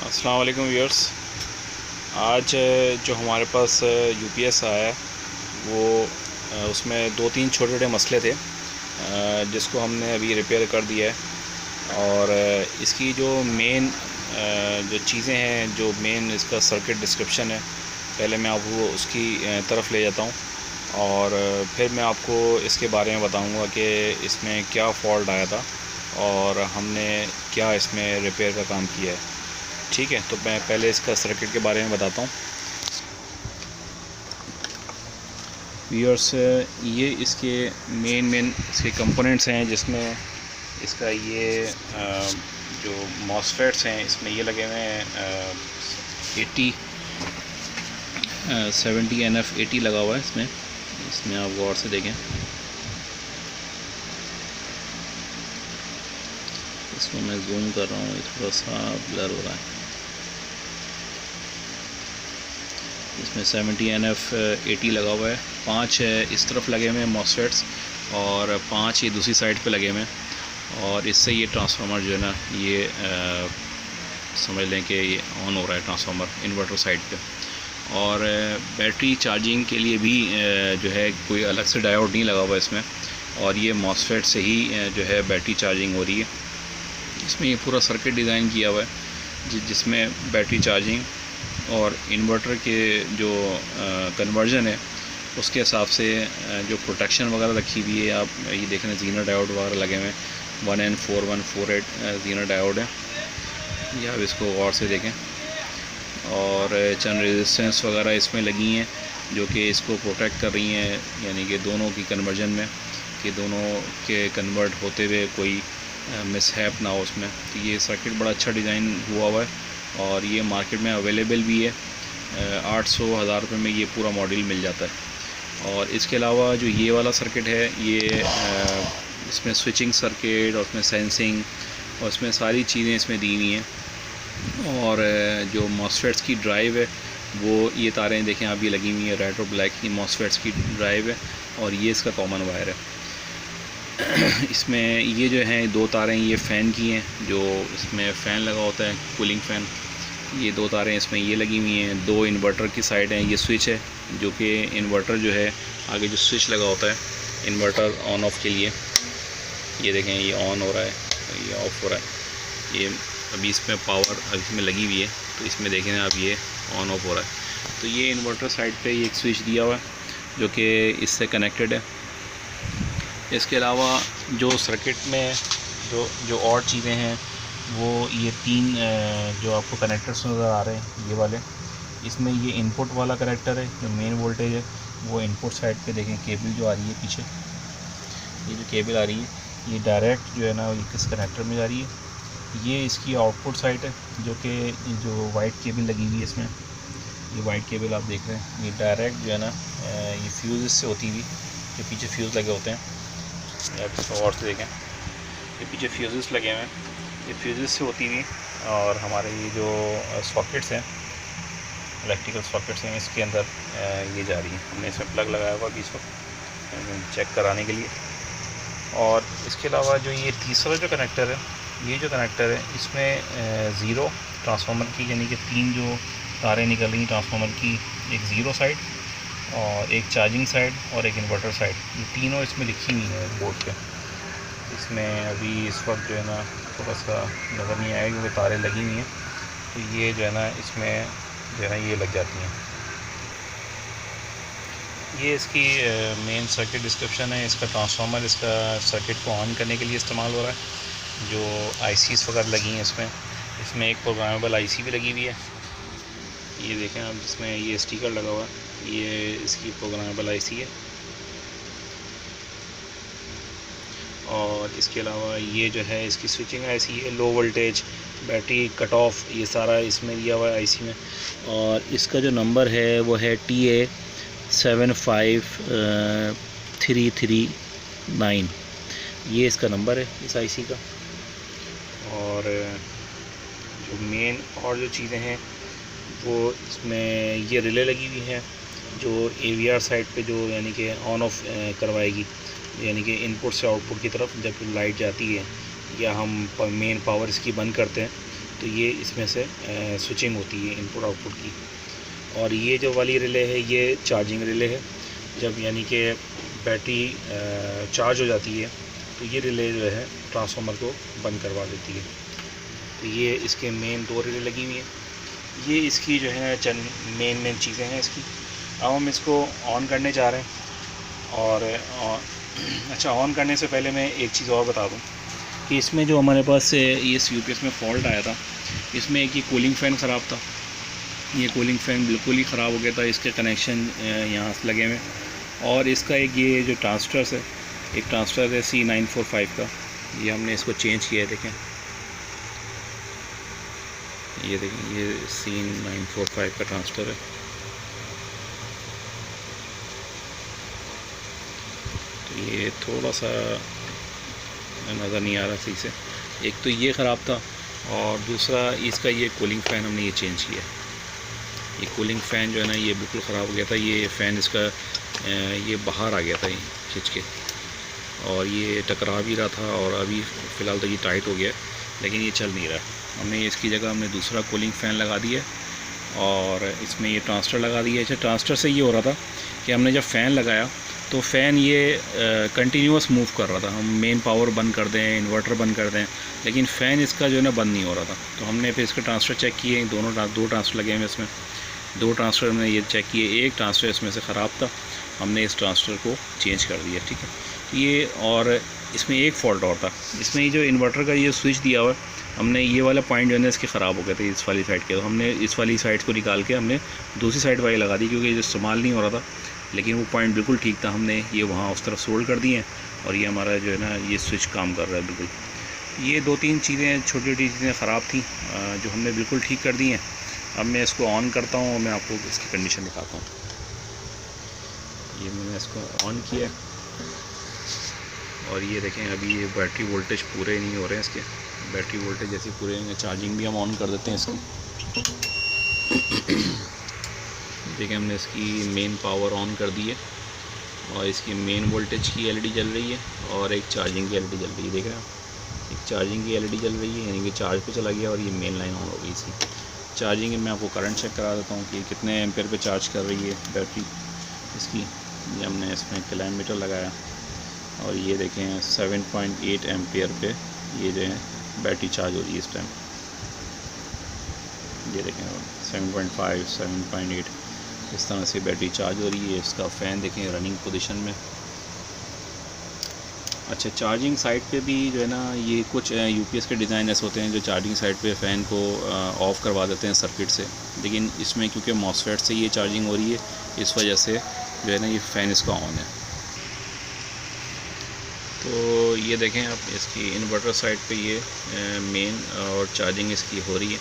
अस्सलाम वालेकुम व्यूअर्स। आज जो हमारे पास यूपीएस आया है वो उसमें दो तीन छोटे छोटे मसले थे जिसको हमने अभी रिपेयर कर दिया है। और इसकी जो मेन जो चीज़ें हैं, जो मेन इसका सर्किट डिस्क्रिप्शन है, पहले मैं आपको उसकी तरफ ले जाता हूँ और फिर मैं आपको इसके बारे में बताऊँगा कि इसमें क्या फ़ॉल्ट आया था और हमने क्या इसमें रिपेयर का काम किया है। ठीक है, तो मैं पहले इसका सर्किट के बारे में बताता हूँ व्यूअर्स। ये इसके मेन इसके कंपोनेंट्स हैं, जिसमें इसका ये जो मॉसफेट्स हैं इसमें ये लगे हुए हैं 70 NF 80 लगा हुआ है इसमें आप गौर से देखें। इसको मैं जूम कर रहा हूँ, थोड़ा सा ब्लर हो रहा है। इसमें 70 NF 80 लगा हुआ है। 5 इस तरफ लगे हुए हैं मॉसफेट्स और 5 ये दूसरी साइड पे लगे हुए हैं। और इससे ये ट्रांसफार्मर जो है ना, ये समझ लें कि ये ऑन हो रहा है ट्रांसफार्मर इन्वर्टर साइड पे। और बैटरी चार्जिंग के लिए भी जो है कोई अलग से डायोड नहीं लगा हुआ इसमें, और ये मॉसफेट से ही जो है बैटरी चार्जिंग हो रही है। इसमें ये पूरा सर्किट डिज़ाइन किया हुआ है जिसमें बैटरी चार्जिंग और इन्वर्टर के जो कन्वर्जन है उसके हिसाब से जो प्रोटेक्शन वगैरह रखी हुई है। आप ये देख रहे हैं जीनर डायोड वगैरह लगे हुए हैं, 1N4148 जीनर डायोड है, ये आप इसको गौर से देखें। और चंद रेजिस्टेंस वगैरह इसमें लगी हैं जो कि इसको प्रोटेक्ट कर रही हैं, यानी कि दोनों की कन्वर्जन में, कि दोनों के कन्वर्ट होते हुए कोई मिसहैप ना हो उसमें। तो ये सर्किट बड़ा अच्छा डिज़ाइन हुआ है और ये मार्केट में अवेलेबल भी है। 800-1000 रुपये में ये पूरा मॉडल मिल जाता है। और इसके अलावा जो ये वाला सर्किट है, ये इसमें स्विचिंग सर्किट और उसमें सेंसिंग और इसमें सारी चीज़ें इसमें दी हुई हैं। और जो मॉसफेट्स की ड्राइव है वो ये तारें देखें आप, ये लगी हुई है रेड और ब्लैक की मॉसफेट्स की ड्राइव है, और ये इसका कॉमन वायर है। इसमें ये जो हैं 2 तारें ये फ़ैन की हैं, जो इसमें फ़ैन लगा होता है कूलिंग फ़ैन। ये 2 तारें इसमें ये लगी हुई हैं। 2 इन्वर्टर की साइड हैं, ये स्विच है जो कि इन्वर्टर जो है आगे जो स्विच लगा होता है इन्वर्टर ऑन ऑफ के लिए, ये देखें ये ऑन हो रहा है, ये ऑफ़ हो रहा है। ये अभी इसमें पावर अभी इसमें लगी हुई है, तो इसमें देखें आप ये ऑन ऑफ हो रहा है। तो ये इन्वर्टर साइड पे ये एक स्विच दिया हुआ है जो कि इससे कनेक्टेड है। इसके अलावा जो सर्किट में जो और चीज़ें हैं वो ये 3 जो आपको कनेक्टर्स नज़र आ रहे हैं ये वाले, इसमें ये इनपुट वाला कनेक्टर है जो मेन वोल्टेज है वो इनपुट साइड पे देखें केबल जो आ रही है पीछे, ये जो केबल आ रही है ये डायरेक्ट जो है ना ये किस कनेक्टर में जा रही है। ये इसकी आउटपुट साइड है जो कि जो वाइट केबल लगी हुई है इसमें, ये वाइट केबल आप देख रहे हैं, ये डायरेक्ट जो है ना ये फ्यूज़ से होती हुई, जो पीछे फ्यूज़ लगे होते हैं, आप इसको और से देखें, ये पीछे फ्यूज़ेस लगे हुए हैं, ये फ्यूज़ेस से होती हुई और हमारे ये जो सॉकेट्स हैं, इलेक्ट्रिकल सॉकेट्स हैं, इसके अंदर ये जा रही है। हमने इसमें प्लग लगाया हुआ बीच में चेक कराने के लिए। और इसके अलावा जो ये तीसरा जो कनेक्टर है, ये जो कनेक्टर है इसमें ज़ीरो ट्रांसफार्मर की, यानी कि 3 जो तारें निकल रही ट्रांसफार्मर की, एक ज़ीरो साइड और एक चार्जिंग साइड और एक इन्वर्टर साइड, ये तीनों इसमें लिखी हुई है बोर्ड पे। इसमें अभी इस वक्त जो है ना थोड़ा सा नज़र नहीं आएगा क्योंकि तारें लगी हुई हैं, तो ये जो है ना इसमें जो है ना ये लग जाती हैं। ये इसकी मेन सर्किट डिस्क्रिप्शन है। इसका ट्रांसफार्मर इसका सर्किट को ऑन करने के लिए इस्तेमाल हो रहा है। जो ICs वगैरह लगी हैं इसमें एक प्रोग्रामेबल IC भी लगी हुई है, ये देखें आप, जिसमें ये स्टिकर लगा हुआ है, ये इसकी प्रोग्रामेबल IC है। और इसके अलावा ये जो है इसकी स्विचिंग IC है, low voltage, battery cut off, ये सारा इसमें दिया हुआ है IC में। और इसका जो नंबर है वो है TA 75339, ये इसका नंबर है इस IC का। और जो मेन और जो चीज़ें हैं वो इसमें ये रिले लगी हुई हैं जो AVR साइड पे जो यानी कि ऑन ऑफ करवाएगी, यानी कि इनपुट से आउटपुट की तरफ जब लाइट जाती है या हम मेन पावर इसकी बंद करते हैं तो ये इसमें से स्विचिंग होती है इनपुट आउटपुट की। और ये जो वाली रिले है ये चार्जिंग रिले है। जब यानी कि बैटरी चार्ज हो जाती है तो ये रिले जो है ट्रांसफार्मर को बंद करवा देती है। तो ये इसके मेन 2 रिले लगी हुई हैं। ये इसकी जो है चंद मेन चीज़ें हैं इसकी। अब हम इसको ऑन करने जा रहे हैं। और अच्छा, ऑन करने से पहले मैं एक चीज़ और बता दूं कि इसमें जो हमारे पास ये यूपीएस में फ़ॉल्ट आया था, इसमें एक ये कूलिंग फ़ैन ख़राब था। ये कूलिंग फ़ैन बिल्कुल ही ख़राब हो गया था। इसके कनेक्शन यहाँ से लगे हुए। और इसका एक ये जो ट्रांजिस्टर है, एक ट्रांजिस्टर है C945 का, ये हमने इसको चेंज किया है। देखें, ये देखें, ये C945 का ट्रांजिस्टर है। तो ये थोड़ा सा नज़र नहीं आ रहा सही से। एक तो ये ख़राब था और दूसरा इसका ये कूलिंग फ़ैन हमने ये चेंज किया। ये कूलिंग फ़ैन जो है ना ये बिल्कुल ख़राब हो गया था। ये फ़ैन इसका ये बाहर आ गया था ये खिंच के, और ये टकरा भी रहा था। और अभी फ़िलहाल तो ये टाइट हो गया, लेकिन ये चल नहीं रहा। हमने इसकी जगह हमने दूसरा कूलिंग फ़ैन लगा दिया और इसमें ये ट्रांजिस्टर लगा दिया। अच्छा, ट्रांजिस्टर से ये हो रहा था कि हमने जब फ़ैन लगाया तो फ़ैन ये कंटिन्यूस मूव कर रहा था। हम मेन पावर बंद कर दें, इन्वर्टर बंद कर दें, लेकिन फ़ैन इसका जो है ना बंद नहीं हो रहा था। तो हमने फिर इसके ट्रांजिस्टर चेक किए। दो ट्रांजिस्टर लगे हैं इसमें, 2 ट्रांजिस्टर हमने ये चेक किए। एक ट्रांजिस्टर इसमें से ख़राब था, हमने इस ट्रांजिस्टर को चेंज कर दिया। ठीक है ये। और इसमें एक फ़ॉल्ट और था, इसमें ये जो इन्वर्टर का ये स्विच दिया हुआ है, हमने ये वाला पॉइंट जो है ना इसके ख़राब हो गया था इस वाली साइड के। तो हमने इस वाली साइड को निकाल के हमने दूसरी साइड वाली लगा दी, क्योंकि ये इस्तेमाल नहीं हो रहा था, लेकिन वो पॉइंट बिल्कुल ठीक था। हमने ये वहाँ उस तरफ सोल्ड कर दिए और ये हमारा जो है ना ये स्विच काम कर रहा है बिल्कुल। ये 2-3 चीज़ें छोटी छोटी चीज़ें ख़राब थी जो हमने बिल्कुल ठीक कर दी हैं। अब मैं इसको ऑन करता हूँ और मैं आपको इसकी कंडीशन दिखाता हूँ। ये मैंने इसको ऑन किया और ये देखें अभी ये बैटरी वोल्टेज पूरे नहीं हो रहे हैं इसके। बैटरी वोल्टेज जैसे पूरे होंगे, चार्जिंग भी हम ऑन कर देते हैं इसकी। देखिए हमने इसकी मेन पावर ऑन कर दी है और इसकी मेन वोल्टेज की एलईडी जल रही है और एक चार्जिंग की एलईडी जल रही है। देख रहे हैं आप, एक चार्जिंग की एलईडी जल रही है, यानी कि चार्ज पे चला गया और ये मेन लाइन ऑन हो गई इसकी। चार्जिंग में आपको करंट चेक करा देता हूँ कि कितने एम्पेयर पे चार्ज कर रही है बैटरी इसकी। ये हमने इसमें किलोमीटर लगाया और ये देखें 7.8 एम्पेयर पे ये जो है बैटरी चार्ज हो रही है इस टाइम। ये देखें 7.5 7.8 इस तरह से बैटरी चार्ज हो रही है। इसका फ़ैन देखें रनिंग पोजीशन में। अच्छा, चार्जिंग साइड पे भी जो है ना ये कुछ यूपीएस के डिज़ाइन ऐसे होते हैं जो चार्जिंग साइड पे फ़ैन को ऑफ़ करवा देते हैं सर्किट से, लेकिन इसमें क्योंकि मॉसफेट से ये चार्जिंग हो रही है इस वजह से जो है ना ये फ़ैन इसका ऑन है। तो ये देखें आप, इसकी इन्वर्टर साइड पे ये मेन और चार्जिंग इसकी हो रही है।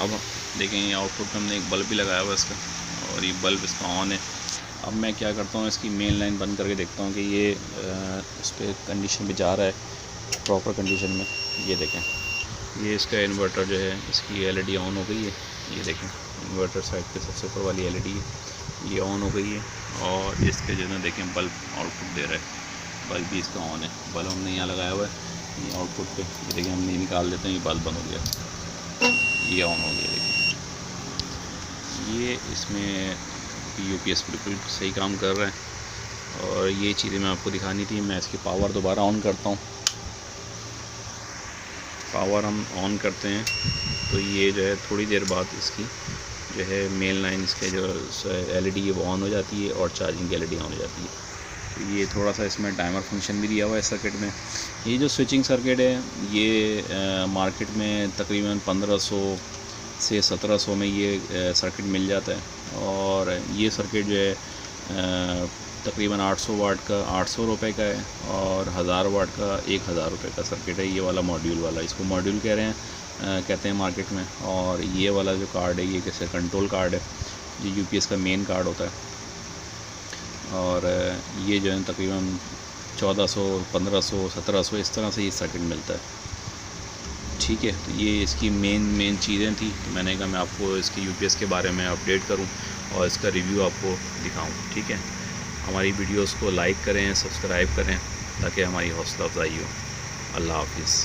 अब देखें आउटपुट में हमने एक बल्ब भी लगाया हुआ है इसका और ये बल्ब इसका ऑन है। अब मैं क्या करता हूँ, इसकी मेन लाइन बंद करके देखता हूँ कि ये उस पर कंडीशन पे जा रहा है प्रॉपर कंडीशन में। ये देखें ये इसका इन्वर्टर जो है इसकी एलईडी ऑन हो गई है। ये देखें इन्वर्टर साइड पे सबसे ऊपर वाली एलईडी है ये ऑन हो गई है और इसके जो है देखें बल्ब आउटपुट दे रहा है। बल्ब भी इसका ऑन है। बल्ब हमने यहाँ लगाया हुआ है ये आउटपुट पे। ये देखिए हमने निकाल देते हैं, ये बल्ब बंद हो गया, ये ऑन हो गया। देखिए ये इसमें यूपीएस बिल्कुल सही काम कर रहा है। और ये चीज़ें मैं आपको दिखानी थी। मैं इसकी पावर दोबारा ऑन करता हूँ। पावर हम ऑन करते हैं तो ये जो है थोड़ी देर बाद इसकी जो है मेन लाइन इसके जो एलईडी है वो ऑन हो जाती है और चार्जिंग की एलईडी ऑन हो जाती है। तो ये थोड़ा सा इसमें टाइमर फंक्शन भी दिया हुआ है सर्किट में। ये जो स्विचिंग सर्किट है ये मार्केट में तकरीबन 1500 से 1700 में ये सर्किट मिल जाता है। और ये सर्किट जो है तकरीबन 800 वाट का 800 रुपये का है और 1000 वाट का 1000 रुपये का सर्किट है। ये वाला मॉड्यूल वाला, इसको मॉड्यूल कह रहे हैं कहते हैं मार्केट में। और ये वाला जो कार्ड है ये कैसे कंट्रोल कार्ड है, ये यूपीएस का मेन कार्ड होता है। और ये जो है तकरीबन 1400 1500 1700 इस तरह से ये सर्किट मिलता है। ठीक है, तो ये इसकी मेन चीज़ें थी। तो मैंने कहा मैं आपको इसके यूपीएस के बारे में अपडेट करूं और इसका रिव्यू आपको दिखाऊं। ठीक है, हमारी वीडियोस को लाइक करें, सब्सक्राइब करें ताकि हमारी हौसला अफजाई हो। अल्लाह हाफिज़।